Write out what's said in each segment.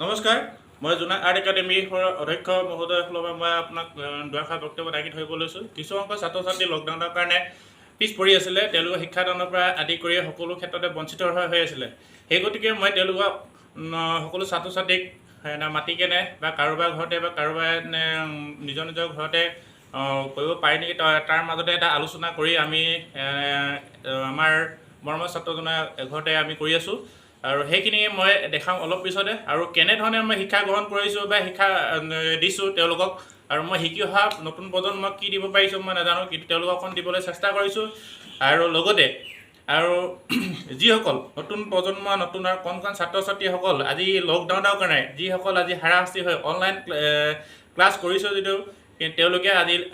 নমস্কাৰ, মই জোনাক আৰ্ট একাডেমীৰ অধ্যক্ষ মহোদয়ৰ ফালৰ পৰা মই আপোনাক দুআষাৰ বক্তব্য দাঙি ধৰিব লৈছোঁ। কিছু সংখ্যক ছাত্ৰ ছাত্ৰী লকডাউনৰ কাৰণে পিছ পৰি আছিলে, তেওঁলোকৰ শিক্ষাদানৰ পৰা আদি কৰি সকলো ক্ষেত্ৰতে বঞ্চিত হৈ আছিলে। সেই গতিকে মই তেওঁলোকক সকলো ছাত্ৰ ছাত্ৰীক মাতি কেনে বা কাৰোবাৰ ঘৰতে বা কাৰোবাৰ নিজৰ নিজৰ ঘৰতে কৰিব পাৰি নেকি তাৰ মাজতে এটা আলোচনা কৰি আমি আমাৰ মৰমৰ ছাত্ৰজনৰ ঘৰতে আমি কৰি আছোঁ। আৰু সেইখিনি মই দেখাম অলপ পিছতে। আৰু কেনেধৰণে মই শিক্ষা গ্ৰহণ কৰিছোঁ বা শিক্ষা দিছোঁ তেওঁলোকক, আৰু মই শিকি অহা নতুন প্ৰজন্মক কি দিব পাৰিছোঁ মই নাজানো, কিন্তু তেওঁলোকক অকণ দিবলৈ চেষ্টা কৰিছোঁ। আৰু লগতে আৰু যিসকল নতুন প্ৰজন্ম নতুন আৰু কণ ছাত্ৰ ছাত্ৰীসকল আজি লকডাউনৰ কাৰণে যিসকল আজি হাৰাশাস্তি হৈ অনলাইন ক্লাছ কৰিছোঁ যদিও তেওঁলোকে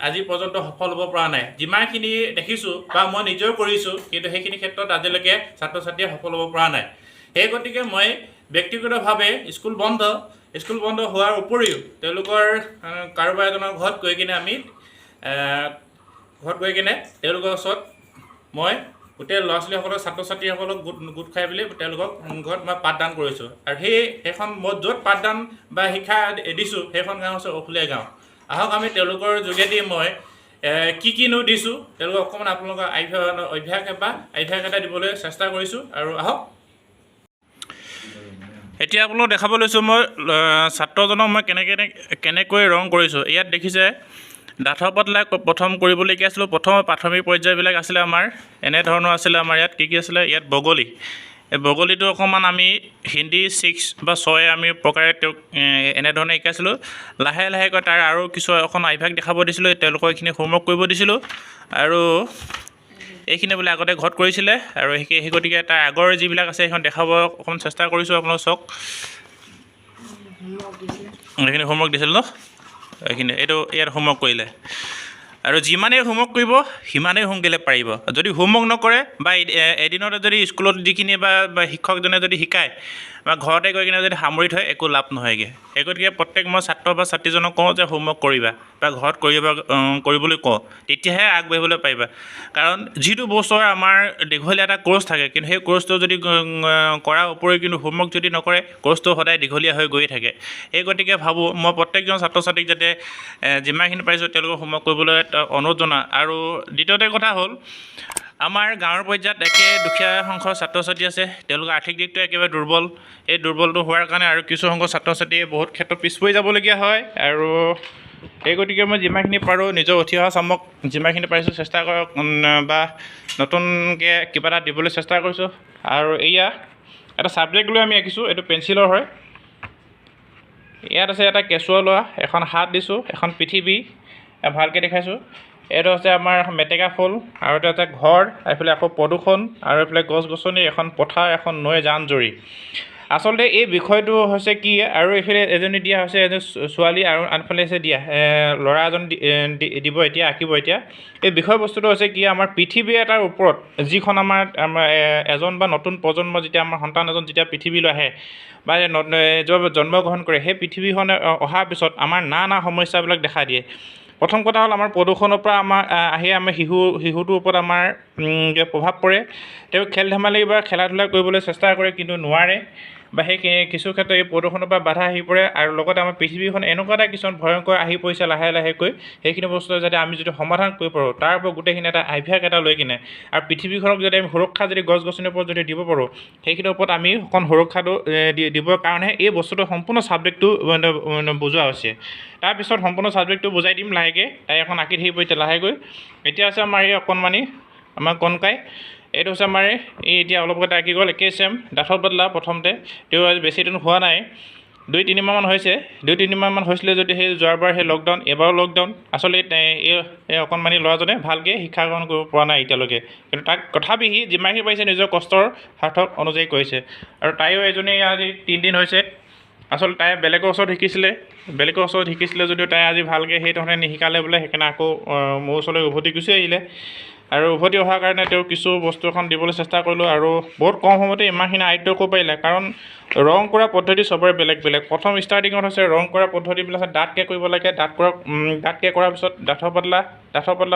আজি পৰ্যন্ত সফল হ'ব পৰা নাই। যিমানখিনি দেখিছোঁ বা মই নিজেও কৰিছোঁ, কিন্তু সেইখিনি ক্ষেত্ৰত আজিলৈকে ছাত্ৰ ছাত্ৰীয়ে সফল হ'ব পৰা নাই। সেই গতিকে মই ব্যক্তিগতভাৱে স্কুল বন্ধ হোৱাৰ উপৰিও তেওঁলোকৰ কাৰোবাৰ এজনৰ ঘৰত গৈ কিনে তেওঁলোকৰ ওচৰত মই গোটেই ল'ৰা ছোৱালীসকলক ছাত্ৰ ছাত্ৰীসকলক গোট খাই পেলাই তেওঁলোকক ঘৰত মই পাঠদান কৰিছোঁ। আৰু সেইখন মই য'ত পাঠদান বা শিক্ষা দিছোঁ সেইখন গাঁও হৈছে অফুলীয়া গাঁও। আহক আমি তেওঁলোকৰ যোগেদি মই কিনো দিছোঁ তেওঁলোকক অকণমান আপোনালোকৰ অভ্যাস এটা দিবলৈ চেষ্টা কৰিছোঁ। আৰু আহক এতিয়া আপোনালোকক দেখাব লৈছোঁ মই ছাত্ৰজনক মই কেনেকৈ ৰং কৰিছোঁ। ইয়াত দেখিছে ডাঠ পাতলা প্ৰথম কৰিবলৈ শিকাইছিলোঁ। প্ৰথম প্ৰাথমিক পৰ্যায়বিলাক আছিলে আমাৰ এনেধৰণৰ আছিলে। আমাৰ ইয়াত কি আছিলে, ইয়াত বগলী, এই বগলীটো অকণমান আমি হিন্দী 6 বা 6 আমি প্ৰকাৰে তেওঁক এনেধৰণে শিকাইছিলোঁ। লাহে লাহেকৈ তাৰ আৰু কিছু অকণ অভ্যাস দেখাব দিছিলোঁ, তেওঁলোকক এইখিনি হোমৱৰ্ক কৰিব দিছিলোঁ। আৰু এইখিনি বোলে আগতে ঘৰত কৰিছিলে, আৰু সেই গতিকে তাৰ আগৰ যিবিলাক আছে সেইখন দেখাব অকণমান চেষ্টা কৰিছোঁ। আপোনালোক চাওক, এইখিনি হোমৱৰ্ক দিছিল ন, এইটো ইয়াত হোমৱৰ্ক কৰিলে। আৰু যিমানেই হোমৱৰ্ক কৰিব সিমানেই সোনকালে পাৰিব। যদি হোমৱৰ্ক নকৰে বা এদিনতে যদি স্কুলত যিখিনি বা শিক্ষকজনে যদি শিকায় বা ঘৰতে গৈ কিনে যদি সামৰি থয় একো লাভ নহয়গৈ। সেই গতিকে প্ৰত্যেক মই ছাত্ৰ বা ছাত্ৰীজনক কওঁ যে হোমৱৰ্ক কৰিবা বা ঘৰত কৰিবলৈ কওঁ, তেতিয়াহে আগবাঢ়িবলৈ পাৰিবা। কাৰণ যিটো বস্তুৰ আমাৰ দীঘলীয়া এটা কোৰ্চ থাকে, কিন্তু সেই কোৰ্চটো যদি কৰাৰ উপৰিও কিন্তু হোমৱৰ্ক যদি নকৰে কোৰ্চটো সদায় দীঘলীয়া হৈ গৈয়ে থাকে। এই গতিকে ভাবোঁ মই প্ৰত্যেকজন ছাত্ৰ ছাত্ৰীক যাতে যিমানখিনি পাৰিছোঁ তেওঁলোকক হোমৱৰ্ক কৰিবলৈ অনুৰোধ জনাওঁ। আৰু দ্বিতীয়তে কথা হ'ল, আমাৰ গাঁৱৰ পৰ্যায়ত একে দুখীয়া সংখ্যক ছাত্ৰ ছাত্ৰী আছে, তেওঁলোকৰ আৰ্থিক দিশটো একেবাৰে দুৰ্বল। এই দুৰ্বলটো হোৱাৰ কাৰণে আৰু কিছু সংখ্যক ছাত্ৰ ছাত্ৰীয়ে বহুত ক্ষেত্ৰত পিছ পৰি যাবলগীয়া হয়। আৰু এই গতিকে মই যিমানখিনি পাৰোঁ নিজৰ উঠি অহা চামক যিমানখিনি পাৰিছোঁ চেষ্টা কৰক বা নতুনকৈ কিবা এটা দিবলৈ চেষ্টা কৰিছোঁ। আৰু এয়া এটা ছাবজেক্ট লৈ আমি আঁকিছোঁ, এইটো পেঞ্চিলৰ হয়। ইয়াত আছে এটা কেঁচুৱা ল'ৰা, এখন হাত দিছোঁ, এখন পৃথিৱী ভালকৈ দেখাইছোঁ। এইটো হৈছে আমাৰ মেটেকা ফুল, আৰু এটা আছে ঘৰ, এইফালে আকৌ প্ৰদূষণ, আৰু এইফালে গছ গছনি, এখন পথাৰ, এখন নৈ, জান জুৰি। আচলতে এই বিষয়টো হৈছে কি, আৰু এইফালে এজনী দিয়া হৈছে এজনী ছোৱালী, আৰু আনফালে আছে ল'ৰা এজন দিব এতিয়া আঁকিব। এতিয়া এই বিষয়বস্তুটো হৈছে কি, আমাৰ পৃথিৱী এটাৰ ওপৰত যিখন আমাৰ এজন বা নতুন প্ৰজন্ম যেতিয়া আমাৰ সন্তান এজন যেতিয়া পৃথিৱীলৈ আহে বা জন্মগ্ৰহণ কৰে, সেই পৃথিৱীখনে অহাৰ পিছত আমাৰ নানা সমস্যাবিলাক দেখা দিয়ে। প্ৰথম কথা হ'ল আমাৰ প্ৰদূষণৰ পৰা আমাৰ শিশুটোৰ ওপৰত আমাৰ প্ৰভাৱ পৰে। তেওঁ খেল ধেমালি বা খেলা ধূলা কৰিবলৈ চেষ্টা কৰে কিন্তু নোৱাৰে, বা সেই কিছু ক্ষেত্ৰত এই প্ৰদূষণৰ পৰা বাধা আহি পৰে। আৰু লগতে আমাৰ পৃথিৱীখন এনেকুৱা এটা কিছুমান ভয়ংকৰ আহি পৰিছে লাহে লাহেকৈ, সেইখিনি বস্তু যাতে আমি যদি সমাধান কৰিব পাৰোঁ, তাৰ ওপৰত গোটেইখিনি এটা অভ্যাস এটা লৈ কিনে, আৰু পৃথিৱীখনক যদি আমি সুৰক্ষা যদি গছ গছনিৰ ওপৰত যদি দিব পাৰোঁ, সেইখিনিৰ ওপৰত আমি অকণ সুৰক্ষাটো দিবৰ কাৰণেহে এই বস্তুটো সম্পূৰ্ণ ছাবজেক্টটো বুজোৱা হৈছে। তাৰপিছত সম্পূৰ্ণ ছাবজেক্টটো বুজাই দিম লাহেকৈ, তাই এখন আঁকি থাকিব এতিয়া লাহেকৈ। এতিয়া আছে আমাৰ এই অকণমানি আমাৰ কণকাই, এইটো হৈছে আমাৰ এই এতিয়া অলপ আগতে আঁকি গ'ল, একেই চেম ডাঠ পাতলা। প্ৰথমতে তেওঁ আজি বেছি দিন হোৱা নাই, 2-3 মাহমান হৈছে। 2-3 মাহমান হৈছিলে যদি সেই যোৱাবাৰ সেই লকডাউন, এবাৰো লকডাউন। আচলতে এই অকণমানি ল'ৰাজনে ভালকৈ শিক্ষা গ্ৰহণ কৰিব পৰা নাই এতিয়ালৈকে, কিন্তু তাক তথাপি সি যিমানখিনি পাৰিছে নিজৰ কষ্টৰ সাৰ্থক অনুযায়ী কৰিছে। আৰু তাইও এজনী আজি 3 দিন হৈছে। আচলতে তাই বেলেগৰ ওচৰত শিকিছিলে যদিও তাই আজি ভালকৈ সেই ধৰণে নিশিকালে বোলে, সেইকাৰণে আকৌ মোৰ ওচৰলৈ উভতি গুচি আহিলে। আৰু উভতি অহাৰ কাৰণে তেওঁ কিছু বস্তু এখন দিবলৈ চেষ্টা কৰিলোঁ, আৰু বহুত কম সময়তে ইমানখিনি আয়ত্ব কৰিব পাৰিলে। কাৰণ ৰং কৰা পদ্ধতি চবৰে বেলেগ বেলেগ। প্ৰথম ষ্টাৰ্টিঙত হৈছে ৰং কৰা পদ্ধতিবিলাক আছে ডাঠকৈ কৰিব লাগে, ডাঠকৈ কৰাৰ পিছত ডাঠ পাতলা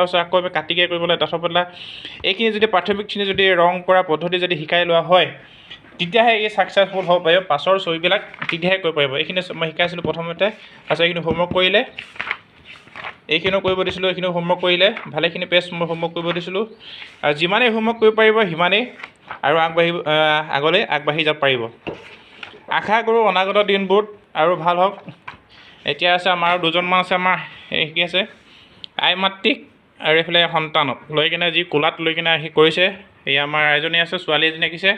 হৈছে, আকৌ কাটিকৈ কৰিব লাগে ডাঠ পাতলা। এইখিনি যদি প্ৰাথমিকখিনি যদি ৰং কৰা পদ্ধতি যদি শিকাই লোৱা হয়, তেতিয়াহে এই ছাকচেছফুল হ'ব পাৰিব, পাছৰ ছবিবিলাক তেতিয়াহে কৰিব পাৰিব। এইখিনি মই শিকাইছিলোঁ প্ৰথমতে। তাৰপিছত এইখিনি হোমৱৰ্ক কৰিলে, এইখিনিও কৰিব দিছিলোঁ, এইখিনিও হোমৱৰ্ক কৰিলে, ভালেখিনি পেজ মই হোমৱৰ্ক কৰিব দিছিলোঁ। আৰু যিমানেই হোমৱৰ্ক কৰিব পাৰিব সিমানেই আৰু আগলৈ আগবাঢ়ি যাব পাৰিব। আশা কৰোঁ অনাগত দিনবোৰত আৰু ভাল হওক। এতিয়া আছে আমাৰ আৰু দুজনমান আছে, আমাৰ শিকি আছে আই মাতৃক আৰু এইফালে সন্তানক লৈ কিনে যি কোলাত লৈ কিনে আহি কৰিছে। এই আমাৰ এজনী আছে, ছোৱালী এজনী আঁকিছে।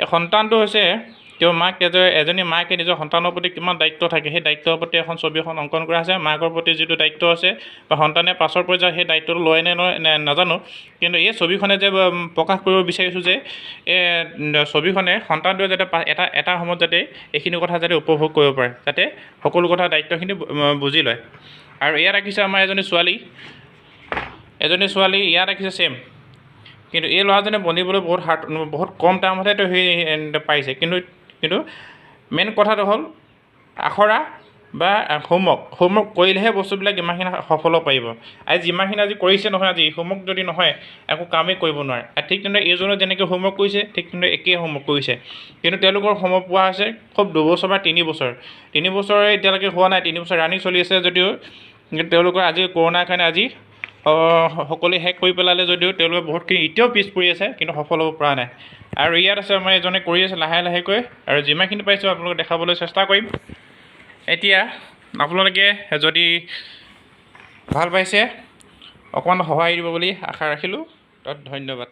এই সন্তানটো হৈছে তেওঁৰ মাক, এজনী মাকে নিজৰ সন্তানৰ প্ৰতি কিমান দায়িত্ব থাকে, সেই দায়িত্বৰ প্ৰতি এখন ছবি এখন অংকন কৰা আছে। মাকৰ প্ৰতি যিটো দায়িত্ব আছে বা সন্তানে পাছৰ পৰ্যায়ত সেই দায়িত্বটো লয় নে নাজানো, কিন্তু এই ছবিখনে যে প্ৰকাশ কৰিব বিচাৰিছোঁ যে এই ছবিখনে সন্তানটোৱে যাতে এটা সময়ত যাতে এইখিনি কথা যাতে উপভোগ কৰিব পাৰে, যাতে সকলো কথা দায়িত্বখিনি বুজি লয়। আৰু ইয়াত ৰাখিছে আমাৰ এজনী ছোৱালী ইয়াত ৰাখিছে ছেম। কিন্তু এই ল'ৰাজনে বনিবলৈ বহুত কম টাইমতহে সি পাৰিছে। কিন্তু মেইন কথাটো হ'ল আখৰা বা হোমৱৰ্ক কৰিলেহে বস্তুবিলাক ইমানখিনি সফল হ'ব পাৰিব। আজি যিমানখিনি আজি কৰিছে নহয়, আজি হোমৱৰ্ক যদি নহয় একো কামেই কৰিব নোৱাৰে। আৰু ঠিক তেনেদৰে এইজনে যেনেকৈ হোমৱৰ্ক কৰিছে ঠিক তেনেদৰে একেই হোমৱৰ্ক কৰিছে, কিন্তু তেওঁলোকৰ সময় পোৱা হৈছে খুব 2 বছৰ বা 3 বছৰ। 3 বছৰে এতিয়ালৈকে হোৱা নাই, 3 বছৰ ৰানিং চলি আছে যদিও কিন্তু তেওঁলোকৰ আজি কৰোণাৰ কাৰণে আজি সকলোৱে শেষ কৰি পেলালে যদিও তেওঁলোকে বহুতখিনি এতিয়াও পিছ পৰি আছে, কিন্তু সফল হ'ব পৰা নাই। আৰু ইয়াত আছে আমাৰ এজনে কৰি আছে লাহেকৈ, আৰু যিমানখিনি পাইছোঁ আপোনালোকক দেখাবলৈ চেষ্টা কৰিম। এতিয়া আপোনালোকে যদি ভাল পাইছে অকণমান সহায় দিব বুলি আশা ৰাখিলোঁ। ধন্যবাদ।